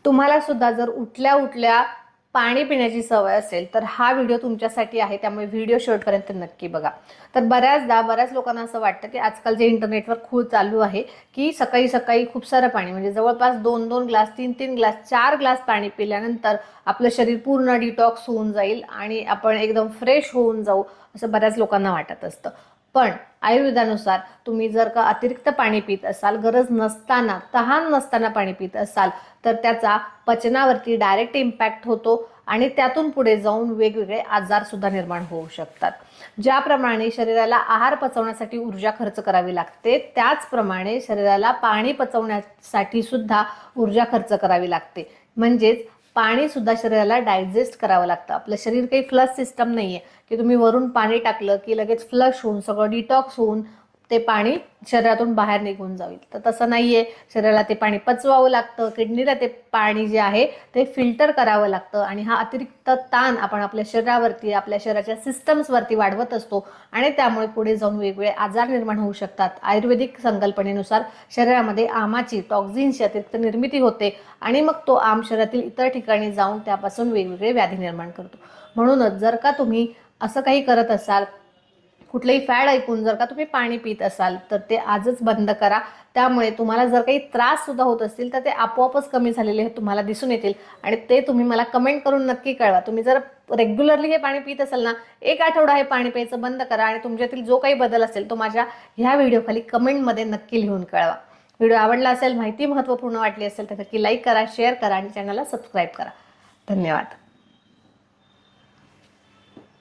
तुम्हाला सुद्धा जर उठल्या उठल्या पाणी पिण्याची सवय असेल तर हा व्हिडिओ तुमच्यासाठी आहे, त्यामुळे व्हिडिओ शेवटपर्यंत नक्की बघा. तर बऱ्याच लोकांना असं वाटतं की आजकाल जे इंटरनेटवर खूप चालू आहे की सकाळी सकाळी खूप सारं पाणी, म्हणजे जवळपास 2-2 ग्लास, 3-3 ग्लास, 4 ग्लास पाणी पिल्यानंतर आपलं शरीर पूर्ण डिटॉक्स होऊन जाईल आणि आपण एकदम फ्रेश होऊन जाऊ, असं बऱ्याच लोकांना वाटत असतं. पण आयुर्वेदानुसार तुम्ही जर का अतिरिक्त पाणी पित असाल, गरज नसताना, तहान नसताना पाणी पित असाल, तर त्याचा पचनावरती डायरेक्ट इम्पॅक्ट होतो आणि त्यातून पुढे जाऊन वेगवेगळे आजार सुद्धा निर्माण होऊ शकतात. ज्याप्रमाणे शरीराला आहार पचवण्यासाठी ऊर्जा खर्च करावी लागते, त्याचप्रमाणे शरीराला पाणी पचवण्यासाठी सुद्धा ऊर्जा खर्च करावी लागते. म्हणजेच पाणी सुद्धा शरीराला डायजेस्ट करावं लागतं. आपलं शरीर काही फ्लश सिस्टम नाहीये की तुम्ही वरून पाणी टाकलं की लगेच फ्लश होऊन सगळं डिटॉक्स होऊन ते पाणी शरीरातून बाहेर निघून जाईल. तर तसं नाहीये. शरीराला ते पाणी पचवावं लागतं, किडनीला ते पाणी जे आहे ते फिल्टर करावं लागतं आणि हा अतिरिक्त ताण आपण आपल्या शरीरावरती, आपल्या शरीराच्या सिस्टम्सवरती वाढवत असतो आणि त्यामुळे पुढे जाऊन वेगवेगळे आजार निर्माण होऊ शकतात. आयुर्वेदिक संकल्पनेनुसार शरीरामध्ये आमाची, टॉक्झिन्सची अतिरिक्त निर्मिती होते आणि मग तो आम शरीरातील इतर ठिकाणी जाऊन त्यापासून वेगवेगळे व्याधी निर्माण करतो. म्हणूनच जर का तुम्ही असं काही करत असाल, कुठलंही फॅड ऐकून जर का तुम्ही पाणी पित असाल, तर ते आजच बंद करा. त्यामुळे तुम्हाला जर काही त्रास सुद्धा होत असतील तर ते आपोआपच कमी झालेले तुम्हाला दिसून येतील आणि ते तुम्ही मला कमेंट करून नक्की कळवा. तुम्ही जर रेग्युलरली हे पाणी पित असाल ना, 1 आठवडा हे पाणी प्यायचं बंद करा आणि तुमच्यातील जो काही बदल असेल तो माझ्या ह्या व्हिडिओ खाली कमेंटमध्ये नक्की लिहून कळवा. व्हिडिओ आवडला असेल, माहिती महत्त्वपूर्ण वाटली असेल तर नक्की लाईक करा, शेअर करा आणि चॅनलला सबस्क्राईब करा. धन्यवाद.